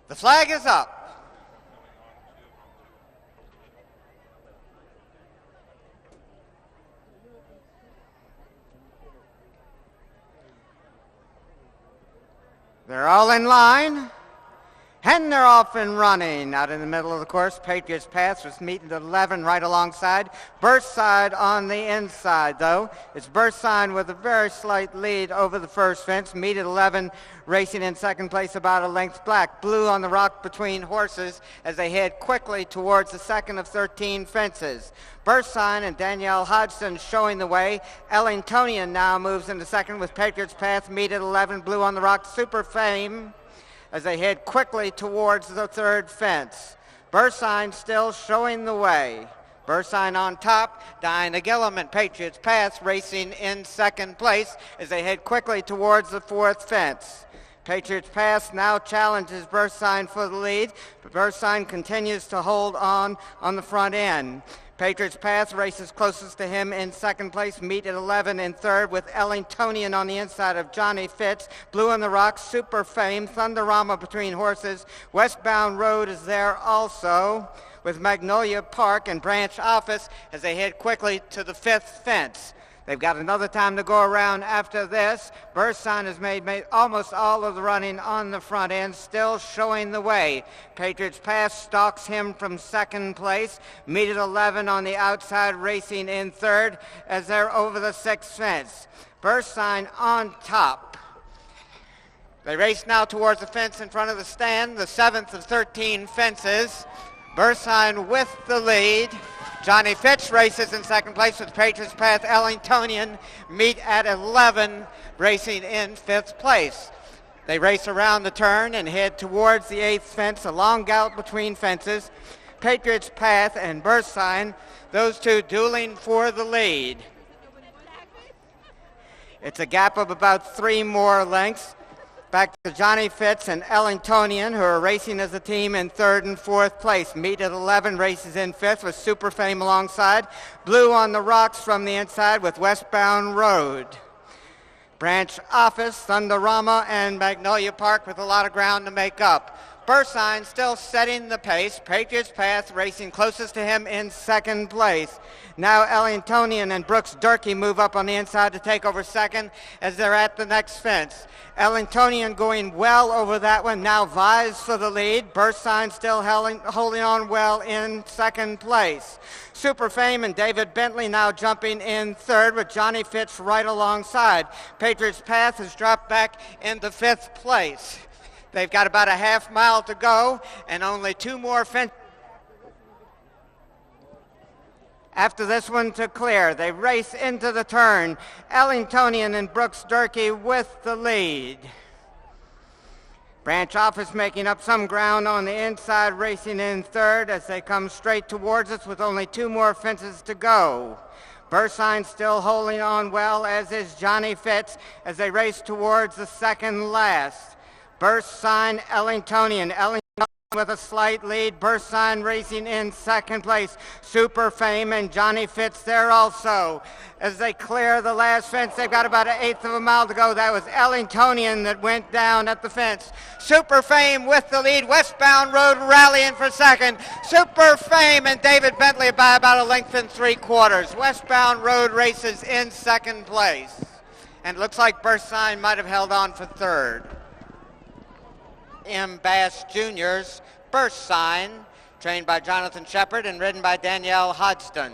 The flag is up. They're all in line, and they're off and running. Out in the middle of the course, Patriots Pass was meeting at 11 right alongside. Burnside on the inside, though. It's Burnside with a very slight lead over the first fence. Meet at 11, racing in second place about a length back. Blue on the rock between horses as they head quickly towards the second of 13 fences. Burnside and Danielle Hodgson showing the way. Ellingtonian now moves into second with Patriots Path. Meet at 11, Blue on the rock, Super Fame, as they head quickly towards the third fence. Burnside still showing the way. Burnside on top. Diana Gillum and Patriots Path racing in second place as they head quickly towards the fourth fence. Patriots Pass now challenges Burnside for the lead, but Burnside continues to hold on the front end. Patriots Path races closest to him in second place. Meet at 11 in third with Ellingtonian on the inside of Johnny Fitz. Blue on the Rock, Super Fame, Thunderama between horses. Westbound Road is there also with Magnolia Park and Branch Office as they head quickly to the fifth fence. They've got another time to go around after this. Burnside has made almost all of the running on the front end, still showing the way. Patriots Pass stalks him from second place. Meet at 11 on the outside, racing in third as they're over the sixth fence. Burnside on top. They race now towards the fence in front of the stand, the seventh of 13 fences. Burnside with the lead. Johnny Fitch races in second place with Patriots Path. Ellingtonian meet at 11, racing in fifth place. They race around the turn and head towards the eighth fence, a long gallop between fences. Patriots Path and Burnside, those two dueling for the lead. It's a gap of about 3 more lengths. Back to Johnny Fitz and Ellingtonian, who are racing as a team in third and fourth place. Meet at 11, races in fifth with Super Fame alongside. Blue on the rocks from the inside with Westbound Road. Branch Office, Thunderama, and Magnolia Park with a lot of ground to make up. Burnside still setting the pace. Patriots Path racing closest to him in second place. Now Ellingtonian and Brooks Durkee move up on the inside to take over second as they're at the next fence. Ellingtonian going well over that one, now vies for the lead. Burnside still holding on well in second place. Super Fame and David Bentley now jumping in third with Johnny Fitz right alongside. Patriots Path has dropped back into fifth place. They've got about a half mile to go and only 2 more fences after this one to clear. They race into the turn. Ellingtonian and Brooks Durkee with the lead. Branch Office making up some ground on the inside, racing in third as they come straight towards us with only 2 more fences to go. Burnside still holding on well, as is Johnny Fitz, as they race towards the second last. Burnside, Ellingtonian with a slight lead. Burnside racing in second place. Super Fame and Johnny Fitz there also. As they clear the last fence, they've got about 1/8 of a mile to go. That was Ellingtonian that went down at the fence. Super Fame with the lead. Westbound Road rallying for second. Super Fame and David Bentley by about 1 3/4. Westbound Road races in second place. And it looks like Burnside might have held on for third. M. Bass Jr.'s Burnside, trained by Jonathan Shepard and ridden by Danielle Hodgson.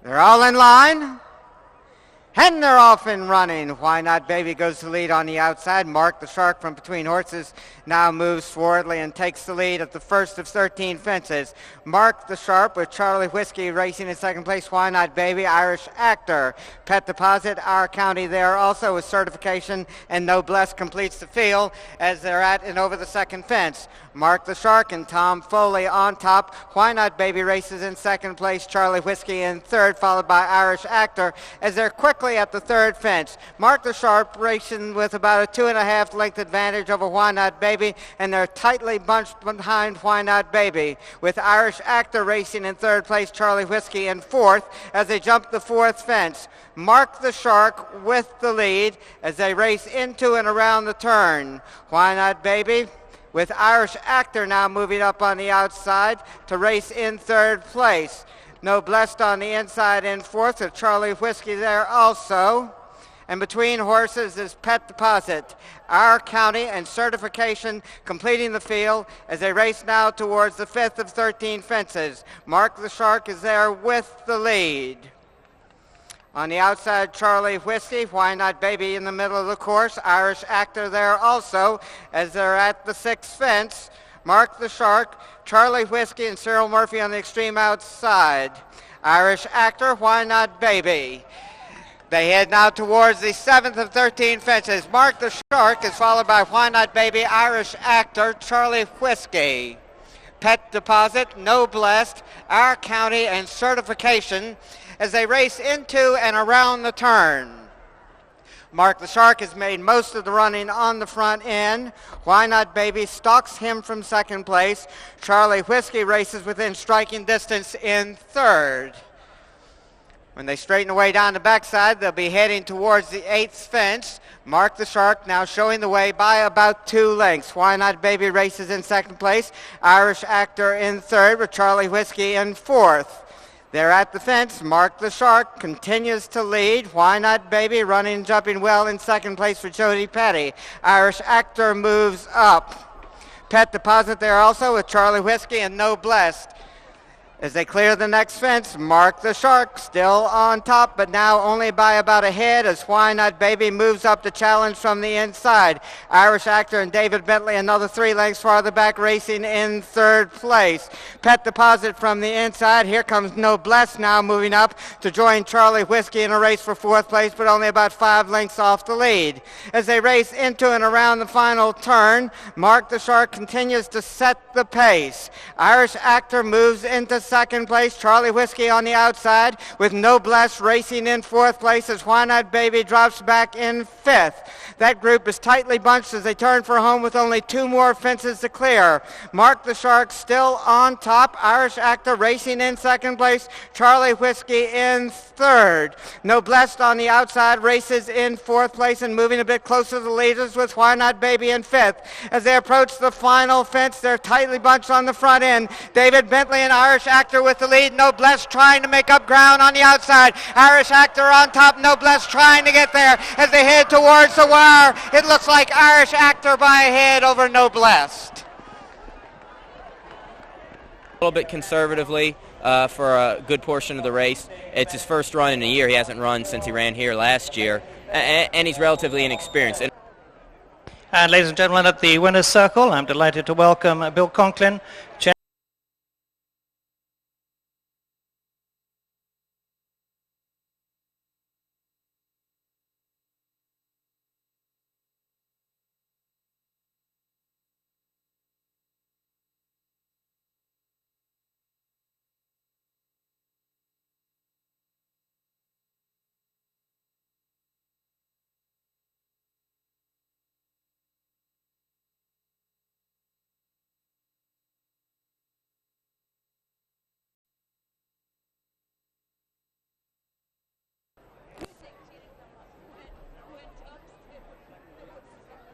They're all in line, And they're off and running. Why Not Baby goes to lead on the outside. Mark the Shark from between horses now moves forwardly and takes the lead at the first of 13 fences. Mark the Sharp with Charlie Whiskey racing in second place. Why Not Baby, Irish Actor, Pet Deposit, Our County there also with certification, and Noblesse completes the field as they're at and over the second fence. Mark the Shark and Tom Foley on top. Why Not Baby races in second place. Charlie Whiskey in third, followed by Irish Actor as they're quickly at the third fence. Mark the Sharp racing with about a 2.5 length advantage over Why Not Baby, and they're tightly bunched behind Why Not Baby, with Irish Actor racing in third place, Charlie Whiskey in fourth as they jump the fourth fence. Mark the Shark with the lead as they race into and around the turn. Why Not Baby with Irish Actor now moving up on the outside to race in third place. Noblesse on the inside in fourth with Charlie Whiskey there also. And between horses is Pet Deposit, Our County, and Certification completing the field as they race now towards the fifth of 13 fences. Mark the Shark is there with the lead. On the outside, Charlie Whiskey, Why Not Baby in the middle of the course. Irish Actor there also as they're at the sixth fence. Mark the Shark, Charlie Whiskey, and Cyril Murphy on the extreme outside. Irish Actor, Why Not Baby. They head now towards the seventh of 13 fences. Mark the Shark is followed by Why Not Baby, Irish Actor, Charlie Whiskey. Pet Deposit, Noblesse, Our County, and Certification as they race into and around the turn. Mark the Shark has made most of the running on the front end. Why Not Baby stalks him from second place. Charlie Whiskey races within striking distance in third. When they straighten away down the backside, they'll be heading towards the eighth fence. Mark the Shark now showing the way by about 2 lengths. Why Not Baby races in second place. Irish Actor in third with Charlie Whiskey in fourth. They're at the fence. Mark the Shark continues to lead. Why Not Baby running and jumping well in second place for Jody Petty. Irish Actor moves up. Pet Deposit there also with Charlie Whiskey and Noblesse. As they clear the next fence, Mark the Shark still on top, but now only by about a head as Why Not Baby moves up the challenge from the inside. Irish Actor and David Bentley another 3 lengths farther back racing in third place. Pet Deposit from the inside. Here comes Noblesse now moving up to join Charlie Whiskey in a race for fourth place, but only about 5 lengths off the lead. As they race into and around the final turn, Mark the Shark continues to set the pace. Irish Actor moves into second place. Charlie Whiskey on the outside with Noblesse racing in fourth place as Why Not Baby drops back in fifth. That group is tightly bunched as they turn for home with only 2 more fences to clear. Mark the Shark still on top. Irish Actor racing in second place. Charlie Whiskey in third. Noblesse on the outside races in fourth place and moving a bit closer to the leaders with Why Not Baby in fifth. As they approach the final fence, they're tightly bunched on the front end. David Bentley and Irish Actor with the lead. Noblesse trying to make up ground on the outside. Irish Actor on top. Noblesse trying to get there as they head towards the wire. It looks like Irish Actor by a head over Noblesse. A little bit conservatively for a good portion of the race. It's his first run in a year. He hasn't run since he ran here last year, and he's relatively inexperienced. And ladies and gentlemen, at the winner's circle, I'm delighted to welcome Bill Conklin,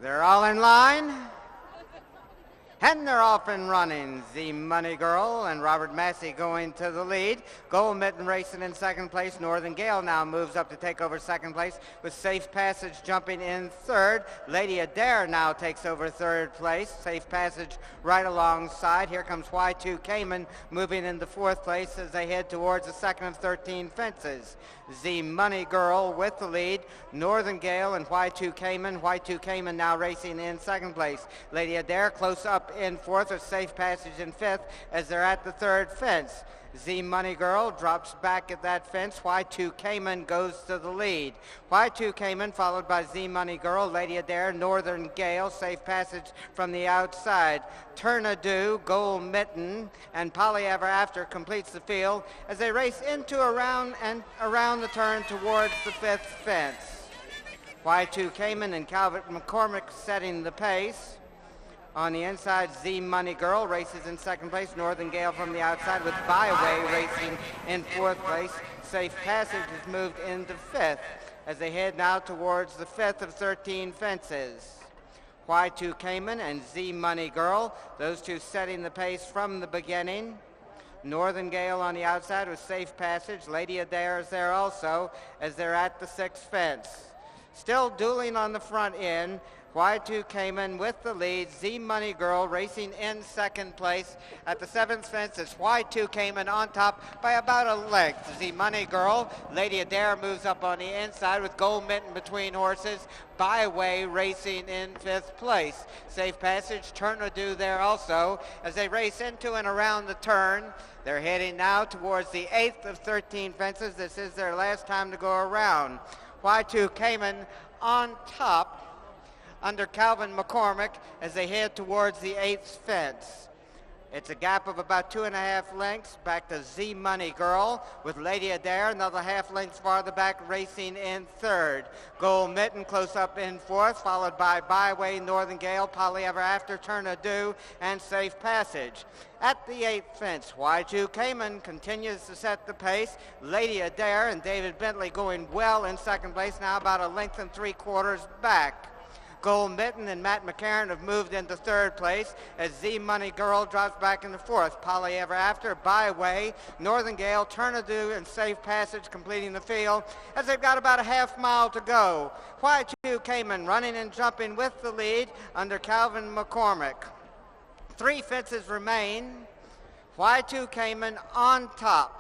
They're all in line. And they're off and running. The Money Girl and Robert Massey going to the lead. Gold Mitten racing in second place. Northern Gale now moves up to take over second place with Safe Passage jumping in third. Lady Adair now takes over third place. Safe Passage right alongside. Here comes Y2 Cayman moving into fourth place as they head towards the second of 13 fences. Z Money Girl with the lead. Northern Gale and Y2 Cayman. Y2 Cayman now racing in second place. Lady Adair close up in fourth, with safe passage in fifth as they're at the third fence. Z Money Girl drops back at that fence. Y2 Cayman goes to the lead. Y2 Cayman followed by Z Money Girl, Lady Adair, Northern Gale, safe passage from the outside. Turnadoo, Gold Mitten, and Polly Ever After completes the field as they race into around the turn towards the fifth fence. Y2 Cayman and Calvert McCormick setting the pace. On the inside, Z Money Girl races in second place. Northern Gale from the outside with Byway racing in fourth place. Safe Passage is moved into fifth as they head now towards the fifth of 13 fences. Y2 Cayman and Z Money Girl, those two setting the pace from the beginning. Northern Gale on the outside with Safe Passage. Lady Adair is there also as they're at the sixth fence. Still dueling on the front end. Y2 Cayman with the lead. Z Money Girl racing in second place. At the seventh fence, it's Y2 Cayman on top by about a length. Z Money Girl, Lady Adair moves up on the inside with Gold Mitten between horses. Byway racing in fifth place. Safe Passage, Turnadoo there also as they race into and around the turn. They're heading now towards the eighth of 13 fences. This is their last time to go around. Y2 Cayman on top under Calvin McCormick as they head towards the eighth fence. It's a gap of about 2.5 lengths back to Z Money Girl with Lady Adair, another half length farther back racing in third. Gold Mitten close up in fourth, followed by Byway, Northern Gale, Polly Ever After, Turnadoo, and Safe Passage. At the eighth fence, Y2 Cayman continues to set the pace. Lady Adair and David Bentley going well in second place, now about 1 3/4 lengths back. Gold Mitten and Matt McCarron have moved into third place as Z Money Girl drops back into fourth. Polly Ever After, Byway, Northern Gale, Turnadoo, and Safe Passage completing the field as they've got about a half mile to go. Y2 Cayman running and jumping with the lead under Calvin McCormick. 3 fences remain. Y2 Cayman on top.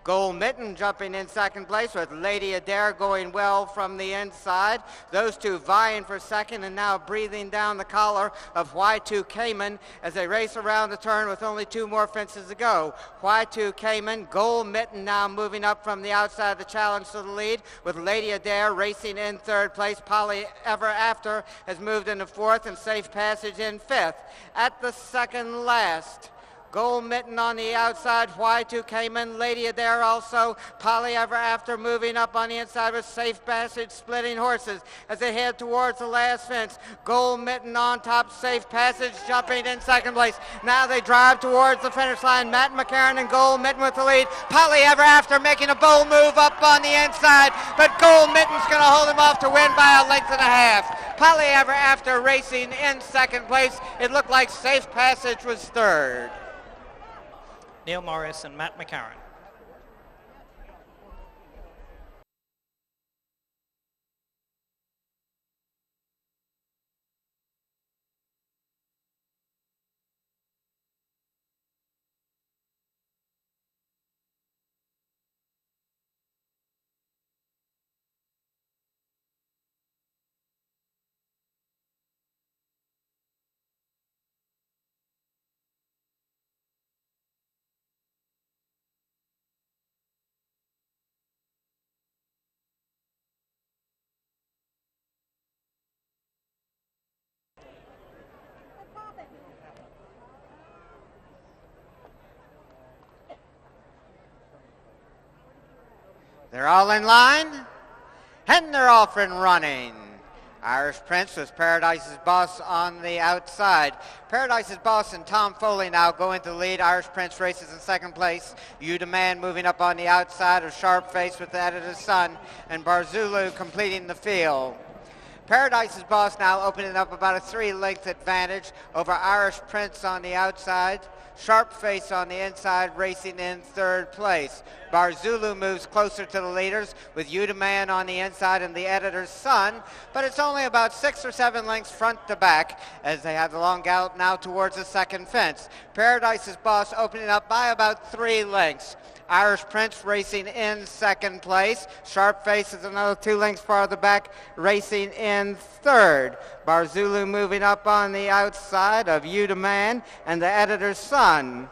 Gold Mitten jumping in second place with Lady Adair going well from the inside. Those two vying for second and now breathing down the collar of Y2 Cayman as they race around the turn with only 2 more fences to go. Y2 Cayman, Gold Mitten now moving up from the outside of the challenge to the lead with Lady Adair racing in third place. Polly Ever After has moved into fourth and Safe Passage in fifth. At the second last, Gold Mitten on the outside, Y2 Cayman, Lady Adair also, Polly Ever After moving up on the inside with Safe Passage splitting horses as they head towards the last fence. Gold Mitten on top, Safe Passage jumping in second place. Now they drive towards the finish line. Matt McCarron and Gold Mitten with the lead. Polly Ever After making a bold move up on the inside, but Gold Mitten's going to hold him off to win by 1.5 lengths. Polly Ever After racing in second place. It looked like Safe Passage was third. Neil Morris and Matt McCarron. They're all in line, and they're off and running. Irish Prince with Paradise's Boss on the outside. Paradise's Boss and Tom Foley now go into the lead. Irish Prince races in second place. You Demand moving up on the outside of Sharp Face with the Editor's Son, and Barzulu completing the field. Paradise's Boss now opening up about a 3-length advantage over Irish Prince on the outside. Sharp Face on the inside racing in third place. Barzulu moves closer to the leaders with You Demand on the inside and the Editor's Son, but it's only about 6 or 7 lengths front to back as they have the long gallop now towards the second fence. Paradise's Boss opening up by about 3 lengths. Irish Prince racing in second place. Sharp Face is another 2 lengths farther back, racing in third. Barzulu moving up on the outside of You the Man and the Editor's Son.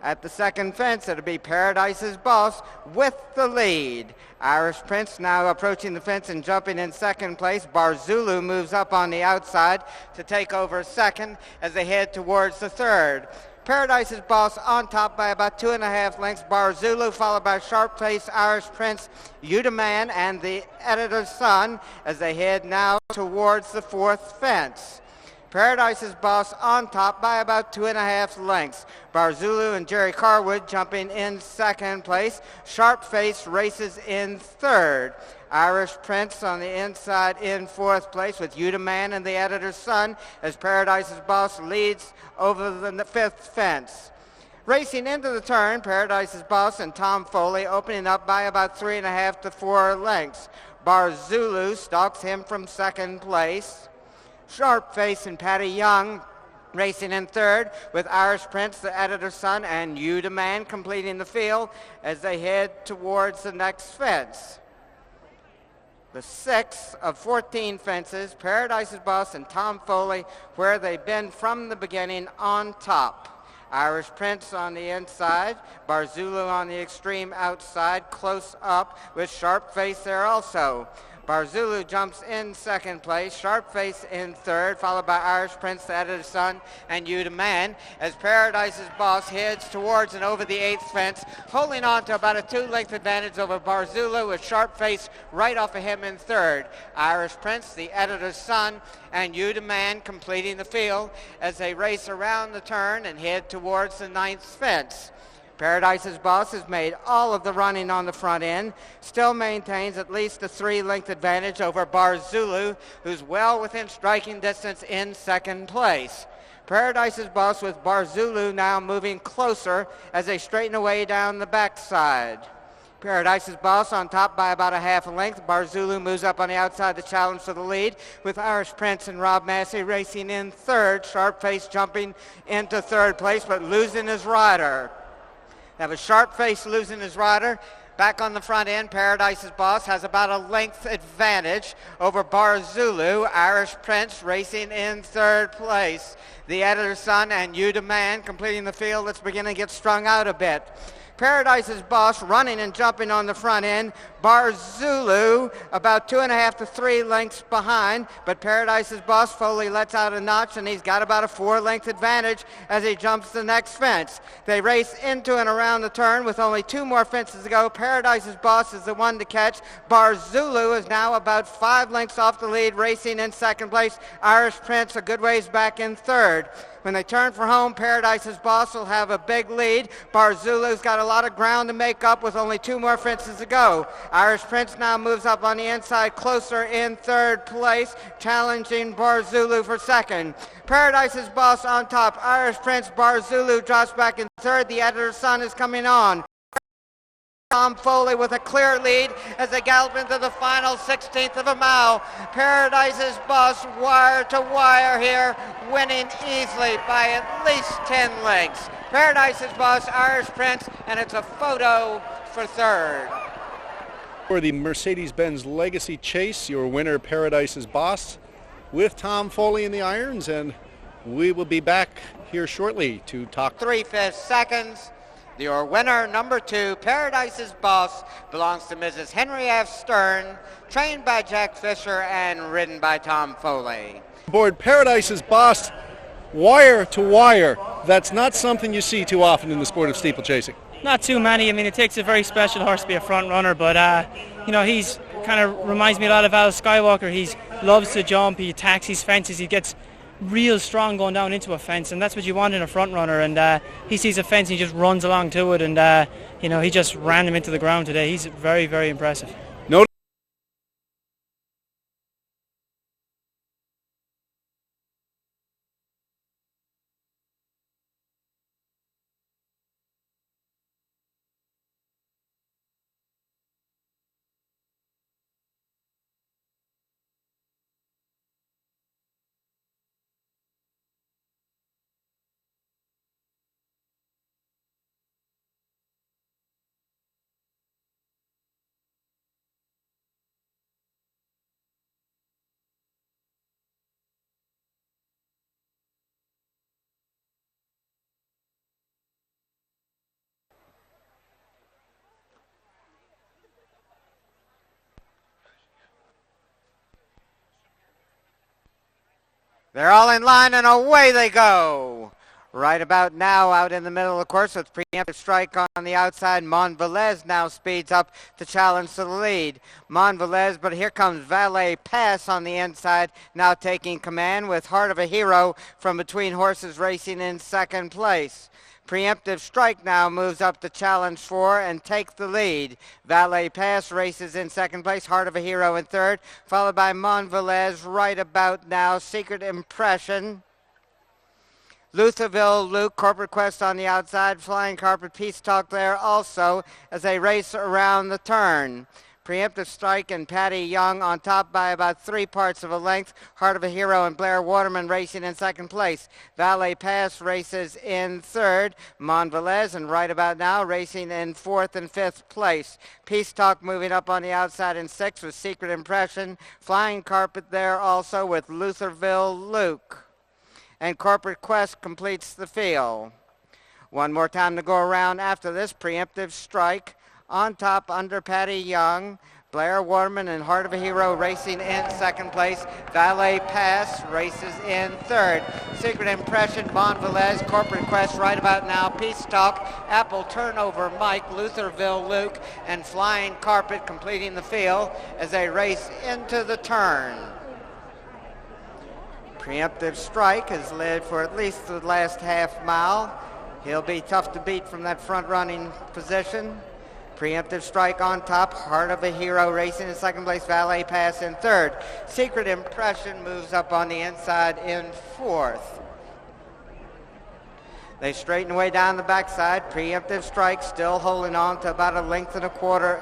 At the second fence, it'll be Paradise's Boss with the lead. Irish Prince now approaching the fence and jumping in second place. Barzulu moves up on the outside to take over second as they head towards the third. Paradise's Boss on top by about 2.5 lengths. Barzulu followed by Sharp Face, Irish Prince, You the Man, and the Editor's Son as they head now towards the fourth fence. Paradise's Boss on top by about 2.5 lengths. Barzulu and Jerry Carwood jumping in second place. Sharp Face races in third. Irish Prince on the inside in fourth place with You the Man and the Editor's Son as Paradise's Boss leads over the fifth fence. Racing into the turn, Paradise's Boss and Tom Foley opening up by about 3.5 to 4 lengths. Barzulu stalks him from second place. Sharp Face and Patty Young racing in third with Irish Prince, the Editor's Son, and You the Man completing the field as they head towards the next fence. The 6th of 14 fences, Paradise's Boss and Tom Foley, where they've been from the beginning, on top. Irish Prince on the inside, Barzulu on the extreme outside, close up with Sharp Face there also. Barzulu jumps in second place, Sharp Face in third, followed by Irish Prince, the Editor's Son, and You the Man, as Paradise's Boss heads towards and over the 8th fence, holding on to about a 2-length advantage over Barzulu with Sharp Face right off of him in third. Irish Prince, the Editor's Son, and You the Man completing the field as they race around the turn and head towards the 9th fence. Paradise's Boss has made all of the running on the front end, still maintains at least a 3-length advantage over Barzulu, who's well within striking distance in second place. Paradise's Boss with Barzulu now moving closer as they straighten away down the backside. Paradise's Boss on top by about a 1/2 length. Barzulu moves up on the outside to challenge for the lead with Irish Prince and Rob Massey racing in third. Sharp Face jumping into third place but losing his rider. Have a Sharp Face losing his rider. Back on the front end, Paradise's Boss has about a length advantage over Barzulu. Irish Prince racing in third place. The Editor's Son and You the Man completing the field that's beginning to get strung out a bit. Paradise's Boss running and jumping on the front end. Barzulu about 2.5 to 3 lengths behind, but Paradise's Boss Foley lets out a notch and he's got about a 4-length advantage as he jumps the next fence. They race into and around the turn with only 2 more fences to go. Paradise's Boss is the one to catch. Barzulu is now about 5 lengths off the lead, racing in second place. Irish Prince a good ways back in third. When they turn for home, Paradise's Boss will have a big lead. Barzulu's got a lot of ground to make up with only 2 more fences to go. Irish Prince now moves up on the inside, closer in third place, challenging Barzulu for second. Paradise's Boss on top. Irish Prince, Barzulu drops back in third. The Editor's Son is coming on. Tom Foley with a clear lead as they gallop into the final 16th of a mile. Paradise's Boss wire to wire here, winning easily by at least 10 lengths. Paradise's Boss, Irish Prince, and it's a photo for third. For the Mercedes-Benz Legacy Chase, your winner Paradise's Boss with Tom Foley in the irons, and we will be back here shortly to talk. 3/5 seconds. Your winner, number 2, Paradise's Boss, belongs to Mrs. Henry F. Stern, trained by Jack Fisher and ridden by Tom Foley. Aboard Paradise's Boss, wire to wire. That's not something you see too often in the sport of steeplechasing. Not too many. I mean, it takes a very special horse to be a front runner, but he's kind of reminds me a lot of Al Skywalker. He loves to jump, he attacks his fences, he gets real strong going down into a fence, and that's what you want in a front runner. And he sees a fence and he just runs along to it, and he just ran him into the ground today. He's very, very impressive. They're all in line, and away they go. Right about now, out in the middle of the course with preemptive strike on the outside. Monvelez now speeds up to challenge to the lead. Monvelez, but here comes Valet Pass on the inside, now taking command with Heart of a Hero from between horses racing in second place. Preemptive Strike now moves up to challenge 4 and take the lead. Valet Pass races in second place. Heart of a Hero in third, followed by Monvelez right about now. Secret Impression. Lutherville Luke, Corporate Quest on the outside. Flying Carpet, Peace Talk there also as they race around the turn. Preemptive Strike and Patty Young on top by about 3 parts of a length. Heart of a Hero and Blair Waterman racing in second place. Valet Pass races in third. Monvelez and right about now racing in fourth and fifth place. Peace Talk moving up on the outside in sixth with Secret Impression. Flying Carpet there also with Lutherville Luke. And Corporate Quest completes the field. One more time to go around after this. Preemptive Strike on top under Patty Young. Blair Waterman and Heart of a Hero racing in second place. Valet Pass races in third. Secret Impression, Monvelez, Corporate Quest right about now. Peace Talk, Apple Turnover, Mike, Lutherville Luke, and Flying Carpet completing the field as they race into the turn. Preemptive Strike has led for at least the last half mile. He'll be tough to beat from that front running position. Preemptive Strike on top. Heart of a Hero racing in second place. Valet Pass in third. Secret Impression moves up on the inside in fourth. They straighten away down the backside. Preemptive Strike still holding on to about 1.25 lengths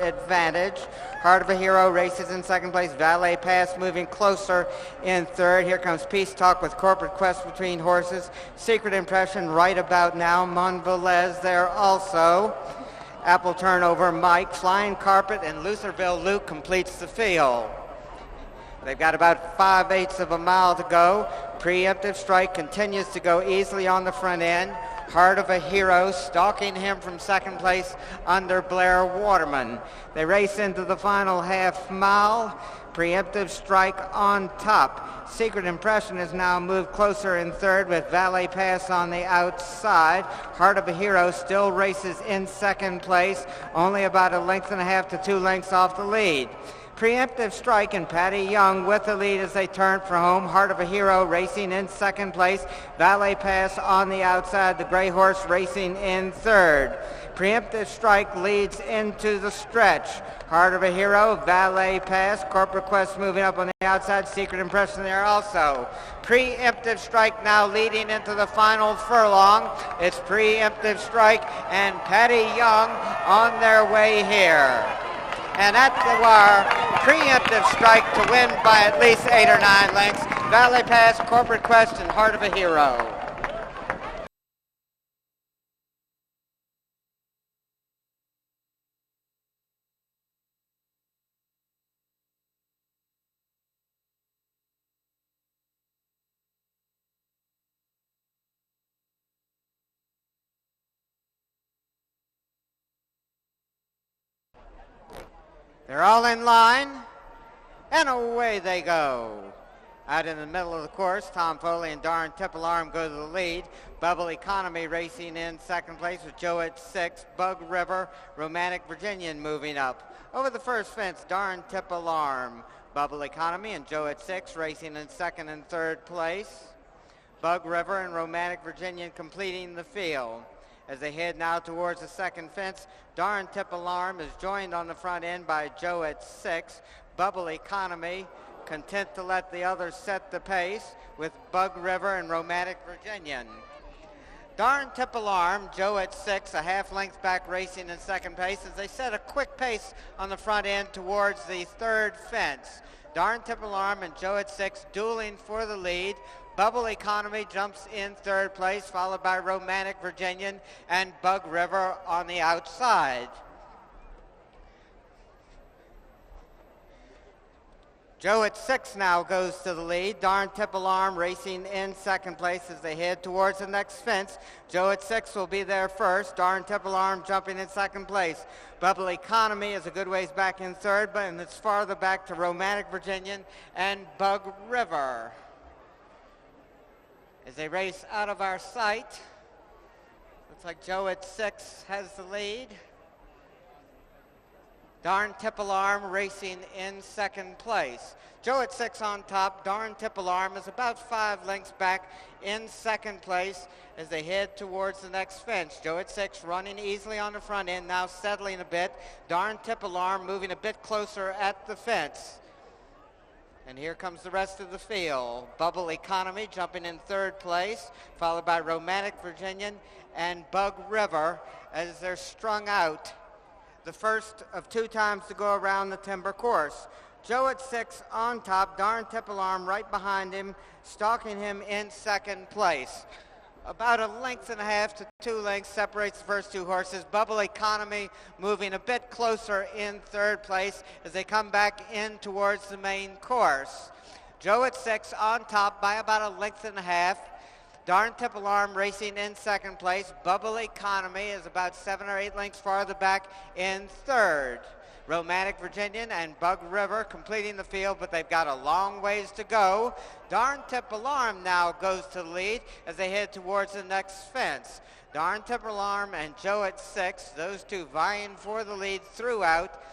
advantage. Heart of a Hero races in second place. Valet Pass moving closer in third. Here comes Peace Talk with Corporate Quest between horses. Secret Impression right about now. Monvelez there also. Apple Turnover, Mike, Flying Carpet, and Lutherville Luke completes the field. They've got about 5/8 of a mile to go. Preemptive Strike continues to go easily on the front end. Heart of a Hero stalking him from second place under Blair Waterman. They race into the final half mile. Preemptive Strike on top. Secret Impression has now moved closer in third with Valet Pass on the outside. Heart of a Hero still races in second place, only about 1.5 to 2 lengths off the lead. Preemptive Strike and Patty Young with the lead as they turn for home. Heart of a Hero racing in second place. Valet Pass on the outside. The gray horse racing in third. Preemptive Strike leads into the stretch. Heart of a Hero, Valet Pass, Corporate Quest moving up on the outside. Secret Impression there also. Preemptive Strike now leading into the final furlong. It's Preemptive Strike and Patty Young on their way here. And at the wire, Preemptive Strike to win by at least 8 or 9 lengths. Valet Pass, Corporate Quest, and Heart of a Hero. They're all in line, and away they go. Out in the middle of the course, Tom Foley and Darn Tipplearm go to the lead. Bubble Economy racing in second place with Joe at 6. Bug River, Romantic Virginian moving up. Over the first fence, Darn Tipplearm. Bubble Economy and Joe at 6 racing in second and third place. Bug River and Romantic Virginian completing the field. As they head now towards the second fence, Darn Tipplearm is joined on the front end by Joe at 6. Bubble Economy content to let the others set the pace with Bug River and Romantic Virginian. Darn Tipplearm, Joe at 6, a half length back racing in second place as they set a quick pace on the front end towards the third fence. Darn Tipplearm and Joe at 6 dueling for the lead. Bubble Economy jumps in third place, followed by Romantic Virginian and Bug River on the outside. Joe at 6 now goes to the lead. Darn Tipplearm racing in second place as they head towards the next fence. Joe at 6 will be there first. Darn Tipplearm jumping in second place. Bubble Economy is a good ways back in third, but it's farther back to Romantic Virginian and Bug River. As they race out of our sight, looks like Joe at 6 has the lead. Darn Tippalarm racing in second place. Joe at 6 on top. Darn Tippalarm is about 5 lengths back in second place as they head towards the next fence. Joe at 6 running easily on the front end, now settling a bit. Darn Tippalarm moving a bit closer at the fence. And here comes the rest of the field. Bubble Economy jumping in third place, followed by Romantic Virginian and Bug River as they're strung out. The first of 2 times to go around the timber course. Joe at 6 on top, Darn Tippalarm right behind him, stalking him in second place. About 1.5 lengths to 2 lengths separates the first 2 horses. Bubble Economy moving a bit closer in third place as they come back in towards the main course. Joe at 6 on top by about 1.5 lengths. Darn Tippalarm racing in second place. Bubble Economy is about 7 or 8 lengths farther back in third. Romantic Virginian and Bug River completing the field, but they've got a long ways to go. Darn Tippalarm now goes to the lead as they head towards the next fence. Darn Tippalarm and Joe at 6, those 2 vying for the lead throughout.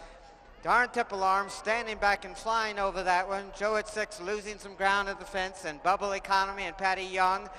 Darn Tippalarm standing back and flying over that one. Joe at 6 losing some ground at the fence, and Bubble Economy and Patty Young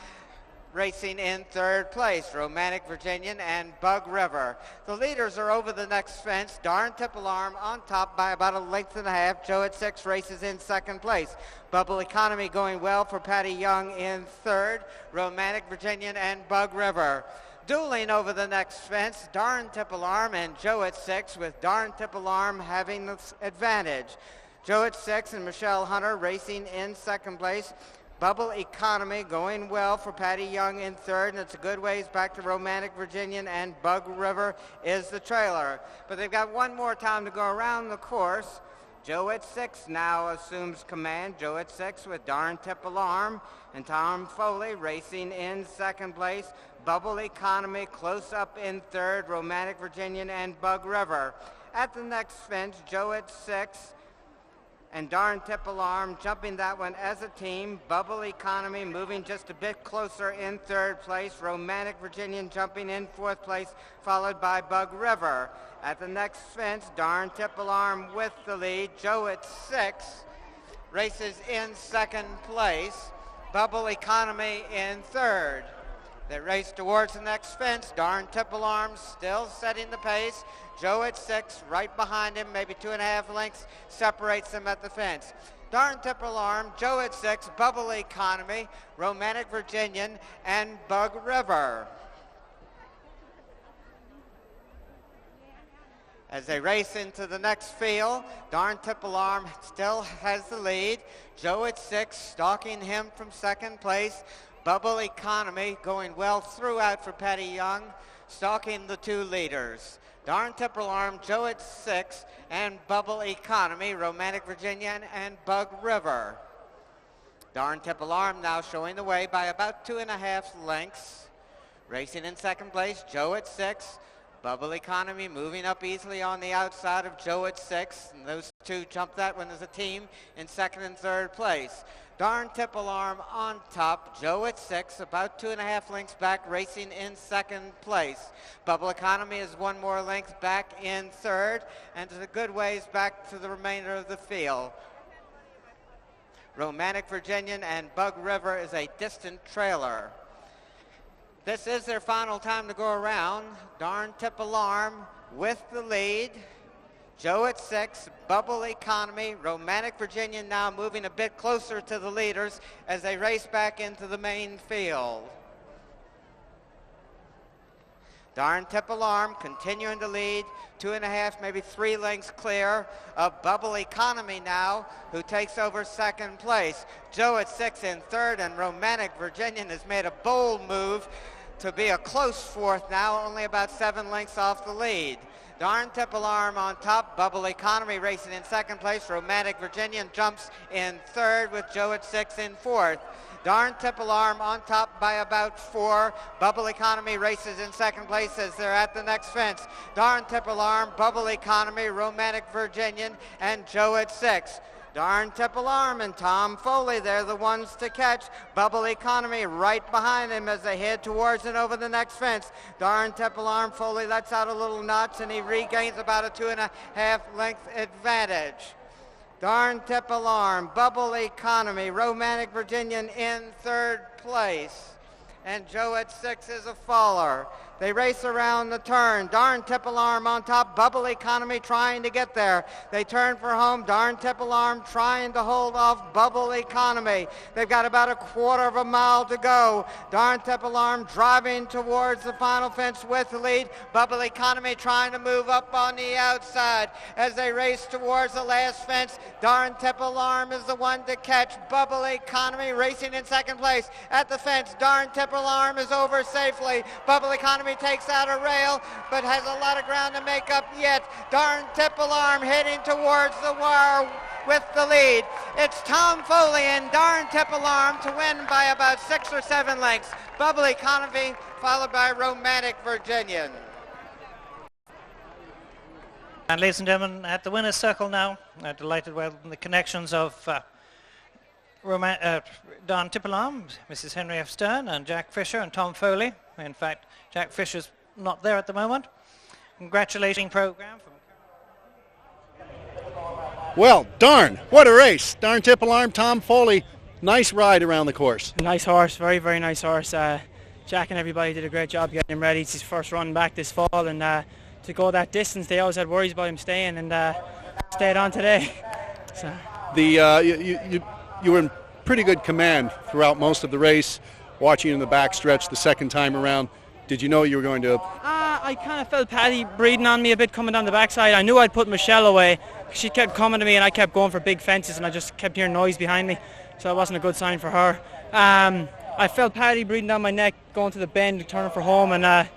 racing in third place. Romantic Virginian and Bug River. The leaders are over the next fence. Darn Tippalarm on top by about 1.5 lengths. Joe at 6 races in second place. Bubble Economy going well for Patty Young in third. Romantic Virginian and Bug River. Dueling over the next fence, Darn Tippalarm and Joe at 6, with Darn Tippalarm having the advantage. Joe at 6 and Michelle Hunter racing in second place. Bubble Economy going well for Patty Young in third, and it's a good ways back to Romantic Virginian, and Bug River is the trailer. But they've got one more time to go around the course. Joe at 6 now assumes command. Joe at 6 with Darn Tippalarm and Tom Foley racing in second place. Bubble Economy close up in third. Romantic Virginian and Bug River. At the next fence, Joe at 6 and Darn Tippalarm jumping that one as a team. Bubble Economy moving just a bit closer in third place. Romantic Virginian jumping in fourth place, followed by Bug River. At the next fence, Darn Tippalarm with the lead. Joe at 6 races in second place. Bubble Economy in third. They race towards the next fence. Darn Tippalarm still setting the pace. Joe at 6 right behind him, maybe 2.5 lengths separates them at the fence. Darn Tippalarm, Joe at 6, Bubble Economy, Romantic Virginian, and Bug River. As they race into the next field, Darn Tippalarm still has the lead. Joe at 6 stalking him from second place. Bubble Economy going well throughout for Patty Young, stalking the 2 leaders. Darn Tippalarm, Joe at 6, and Bubble Economy, Romantic Virginian, and Bug River. Darn Tippalarm now showing the way by about 2.5 lengths. Racing in second place, Joe at 6. Bubble Economy moving up easily on the outside of Joe at 6. And those 2 jump that one as a team in second and third place. Darn Tippalarm on top, Joe at 6, about 2.5 lengths back, racing in second place. Bubble Economy is 1 more length back in third, and is a good ways back to the remainder of the field. Romantic Virginian and Bug River is a distant trailer. This is their final time to go around. Darn Tippalarm with the lead. Joe at 6, Bubble Economy, Romantic Virginian now moving a bit closer to the leaders as they race back into the main field. Darn Tippalarm continuing to lead, 2.5, maybe 3 lengths clear of Bubble Economy now, who takes over second place. Joe at 6 in third, and Romantic Virginian has made a bold move to be a close fourth now, only about 7 lengths off the lead. Darn Tippalarm on top, Bubble Economy racing in second place. Romantic Virginian jumps in third with Joe at 6 in fourth. Darn Tippalarm on top by about 4. Bubble Economy races in second place as they're at the next fence. Darn Tippalarm, Bubble Economy, Romantic Virginian, and Joe at 6. Darn Temple Arm and Tom Foley, they're the ones to catch. Bubble Economy right behind him as they head towards and over the next fence. Darn Temple Arm, Foley lets out a little notch and he regains about a 2.5 length advantage. Darn Temple Arm, Bubble Economy, Romantic Virginian in third place. And Joe at 6 is a faller. They race around the turn. Darn Temple Arm on top. Bubble Economy trying to get there. They turn for home. Darn Temple Arm trying to hold off Bubble Economy. They've got about a quarter of a mile to go. Darn Temple Arm driving towards the final fence with the lead. Bubble Economy trying to move up on the outside as they race towards the last fence. Darn Temple Arm is the one to catch. Bubble Economy racing in second place at the fence. Darn Temple Arm is over safely. Bubble Economy takes out a rail, but has a lot of ground to make up yet. Darn Temple Arm heading towards the wire with the lead. It's Tom Foley and Darn Temple Arm to win by about 6 or 7 lengths. Bubble Economy followed by Romantic Virginian. And ladies and gentlemen, at the winner's circle now, I'm delighted with the connections of Darn Temple Arm, Mrs. Henry F. Stern, and Jack Fisher and Tom Foley. In fact, Jack Fisher's not there at the moment. Congratulating program. Well, darn, what a race. Darn Temple Arm, Tom Foley. Nice ride around the course. Nice horse, very, very nice horse. Jack and everybody did a great job getting him ready. It's his first run back this fall, and to go that distance, they always had worries about him staying, and stayed on today. So. You were in pretty good command throughout most of the race, watching in the back stretch the second time around. Did you know you were going to? I kind of felt Paddy breathing on me a bit coming down the backside. I knew I'd put Michelle away. She kept coming to me and I kept going for big fences and I just kept hearing noise behind me, so it wasn't a good sign for her. I felt Paddy breathing down my neck going to the bend, turning for home, and I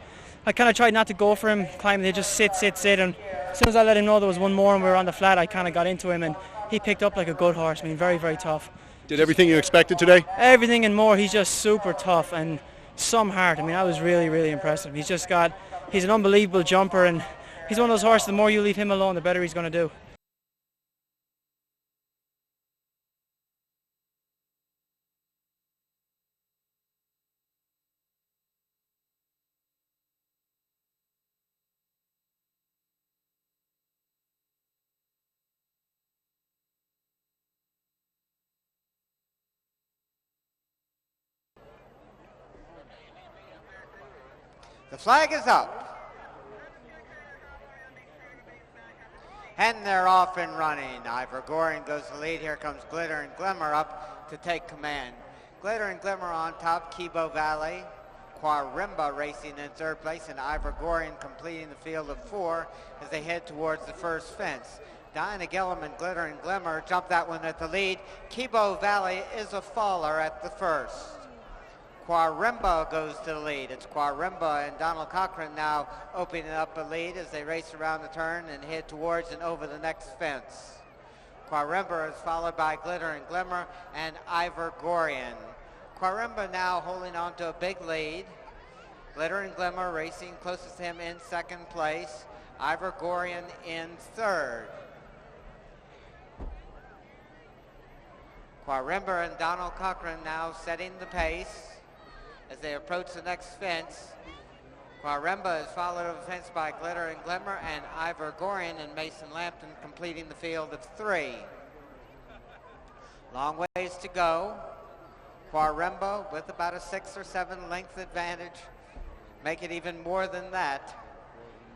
kind of tried not to go for him, climbing. They just sit, and as soon as I let him know there was one more and we were on the flat, I kind of got into him and he picked up like a good horse. I mean, very, very tough. Did everything you expected today? Everything and more. He's just super tough and some heart. I mean, I was really, really impressed. He's an unbelievable jumper, and he's one of those horses, the more you leave him alone, the better he's going to do. The flag is up. And they're off and running. Ivor Goring goes to lead. Here comes Glitter and Glimmer up to take command. Glitter and Glimmer on top. Kibo Valley, Quarimba racing in third place, and Ivor Goring completing the field of 4 as they head towards the first fence. Diana Gillum and Glitter and Glimmer jump that one at the lead. Kibo Valley is a faller at the first. Quarimba goes to the lead. It's Quarimba and Donald Cochran now opening up a lead as they race around the turn and head towards and over the next fence. Quarimba is followed by Glitter and Glimmer and Ivor Goring. Quarimba now holding on to a big lead. Glitter and Glimmer racing closest to him in second place. Ivor Goring in third. Quarimba and Donald Cochran now setting the pace as they approach the next fence. Quarimba is followed over the fence by Glitter and Glimmer and Ivor Goring and Mason Lampton completing the field of 3. Long ways to go. Quarimba with about a 6 or 7 length advantage. Make it even more than that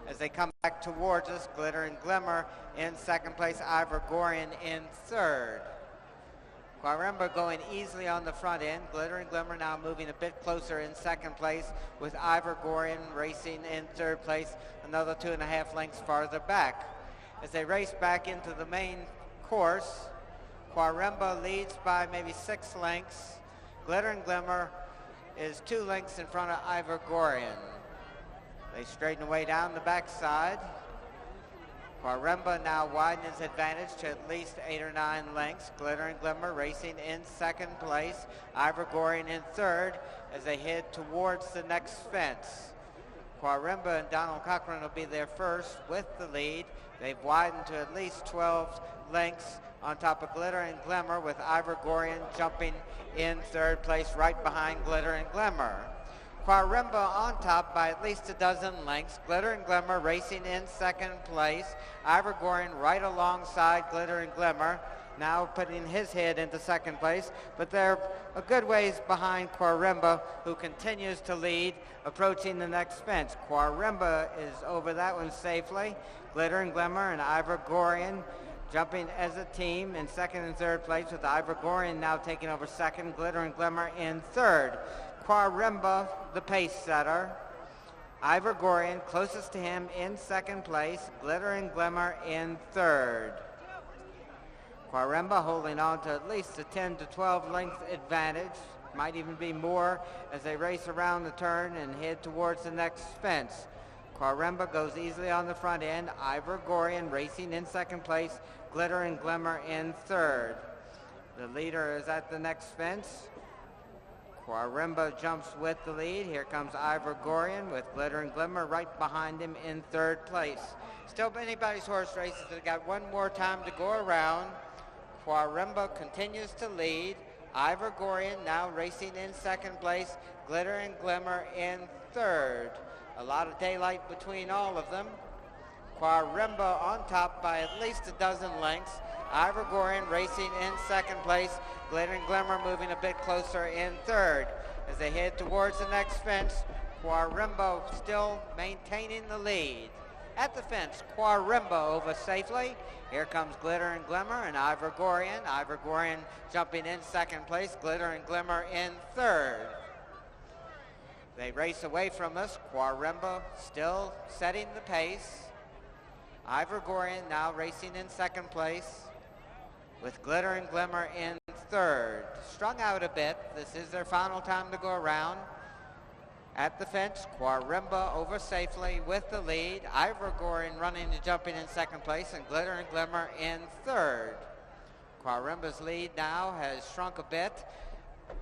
as they come back towards us. Glitter and Glimmer in second place, Ivor Goring in third. Quarimba going easily on the front end. Glitter and Glimmer now moving a bit closer in second place with Ivor Goring racing in third place, another 2.5 lengths farther back. As they race back into the main course, Quarimba leads by maybe 6 lengths. Glitter and Glimmer is 2 lengths in front of Ivor Goring. They straighten away down the backside. Quarimba now widens his advantage to at least 8 or 9 lengths. Glitter and Glimmer racing in second place. Ivor Goring in third as they head towards the next fence. Quarimba and Donald Cochran will be there first with the lead. They've widened to at least 12 lengths on top of Glitter and Glimmer, with Ivor-Gorian jumping in third place right behind Glitter and Glimmer. Quarimba on top by at least a dozen lengths. Glitter and Glimmer racing in second place. Ivor-Gorian right alongside Glitter and Glimmer, now putting his head into second place, but they're a good ways behind Quarimba, who continues to lead, approaching the next fence. Quarimba is over that one safely. Glitter and Glimmer and Ivor-Gorian jumping as a team in second and third place, with Ivor-Gorian now taking over second, Glitter and Glimmer in third. Quarimba, the pace setter. Ivor-Gorian closest to him in second place, Glitter and Glimmer in third. Quarimba holding on to at least a 10 to 12 length advantage, might even be more as they race around the turn and head towards the next fence. Quarimba goes easily on the front end. Ivor-Gorian racing in second place, Glitter and Glimmer in third. The leader is at the next fence. Quarimba jumps with the lead. Here comes Ivor-Gorian with Glitter and Glimmer right behind him in third place. Still anybody's horse races. They've got one more time to go around. Quarimba continues to lead. Ivor-Gorian now racing in second place. Glitter and Glimmer in third. A lot of daylight between all of them. Quarimba on top by at least a dozen lengths. Ivor-Gorian racing in second place. Glitter and Glimmer moving a bit closer in third. As they head towards the next fence, Quarimba still maintaining the lead. At the fence, Quarimba over safely. Here comes Glitter and Glimmer and Ivor-Gorian. Ivor-Gorian jumping in second place. Glitter and Glimmer in third. They race away from us. Quarimba still setting the pace. Ivor-Gorian now racing in second place, with Glitter and Glimmer in third. Strung out a bit. This is their final time to go around. At the fence, Quarimba over safely with the lead. Ivor-Gorian running and jumping in second place, and Glitter and Glimmer in third. Quarimba's lead now has shrunk a bit,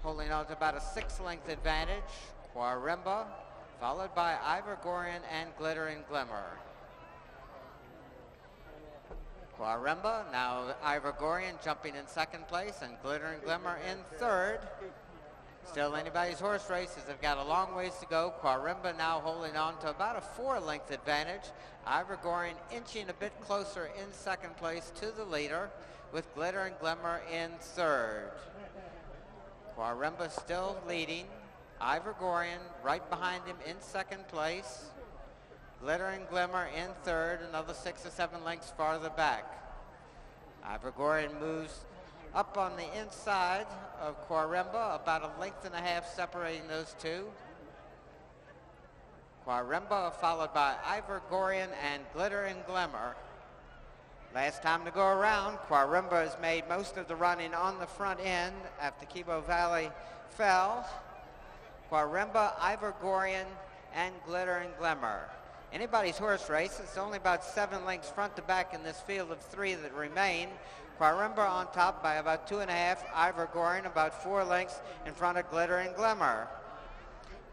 holding on to about a 6-length advantage. Quarimba, followed by Ivor-Gorian and Glitter and Glimmer. Quarimba, now Ivor-Gorian jumping in second place, and Glitter and Glimmer in third. Still anybody's horse races. They've got a long ways to go. Quarimba now holding on to about a 4-length advantage. Ivor-Gorian inching a bit closer in second place to the leader, with Glitter and Glimmer in third. Quarimba still leading. Ivor-Gorian right behind him in second place. Glitter and Glimmer in third, another 6 or 7 lengths farther back. Ivor-Gorian moves up on the inside of Quarimba, about a length and a half separating those two. Quarimba followed by Ivor-Gorian and Glitter and Glimmer. Last time to go around, Quarimba has made most of the running on the front end after Kibo Valley fell. Quarimba, Ivor-Gorian, and Glitter and Glimmer. Anybody's horse race. It's only about 7 lengths front to back in this field of 3 that remain. Quarimba on top by about 2.5. Ivor-Gorian about 4 lengths in front of Glitter and Glimmer.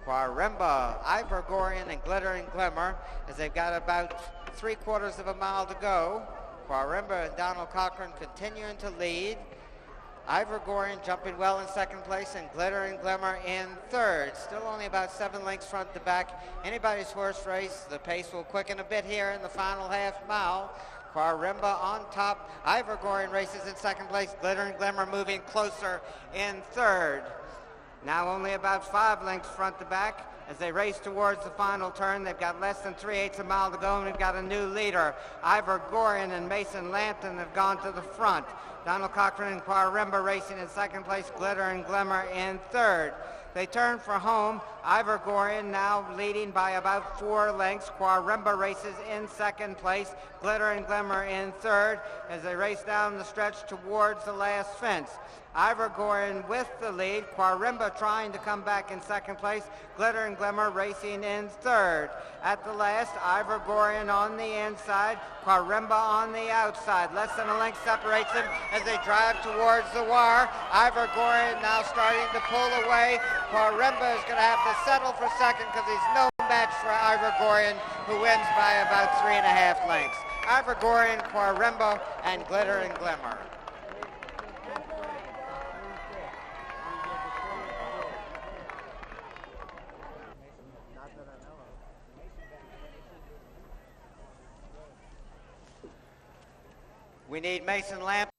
Quarimba, Ivor-Gorian, and Glitter and Glimmer, as they've got about 3/4 of a mile to go. Quarimba and Donald Cochran continuing to lead. Ivor-Gorian jumping well in second place, and Glitter and Glimmer in third. Still only about 7 lengths front to back. Anybody's horse race. The pace will quicken a bit here in the final half mile. Quarimba on top. Ivor-Gorian races in second place. Glitter and Glimmer moving closer in third. Now only about 5 lengths front to back as they race towards the final turn. They've got less than 3/8 a mile to go, and we've got a new leader. Ivor-Gorian and Mason Lampton have gone to the front. Donald Cochran and Quarimba racing in second place. Glitter and Glimmer in third. They turn for home. Ivor-Gorian now leading by about 4 lengths. Quarimba races in second place. Glitter and Glimmer in third as they race down the stretch towards the last fence. Ivor-Gorian with the lead. Quarimba trying to come back in second place. Glitter and Glimmer racing in third. At the last, Ivor-Gorian on the inside. Quarimba on the outside. Less than a length separates them as they drive towards the wire. Ivor-Gorian now starting to pull away. Quarimba is going to have to settle for second because he's no match for Ivor-Gorian, who wins by about 3.5 lengths. Ivor-Gorian, Quarembo, and Glitter and Glimmer. We need Mason Lamp